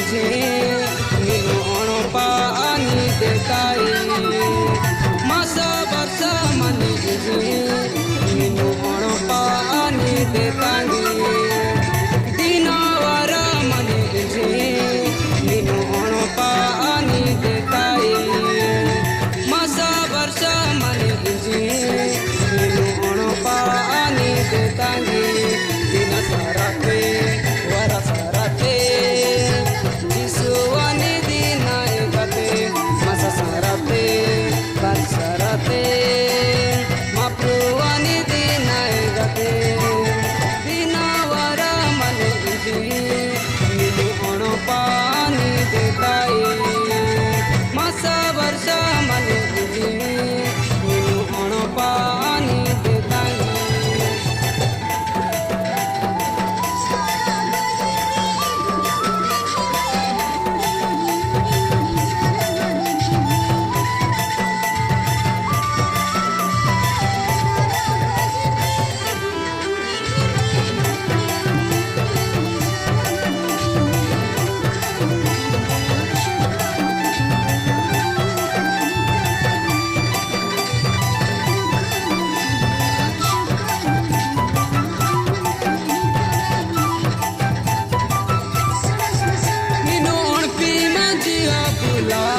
जे नीनो पानी देताई मासा बरसा मन जे नीनो पानी देताई दिनावर मन जे नीनो पानी देताई मासा बरसा मन जे नीनो पानी देताई दिन सरते वर सरते जिसुवानी दिन गते मासा सरते वर सरते माप्रुवानी दिन गते दिनावर मन जे नीनो पानी देताई मासा वर्षा मन जे नीनो पानी देताई नीनो पी में जिया बुला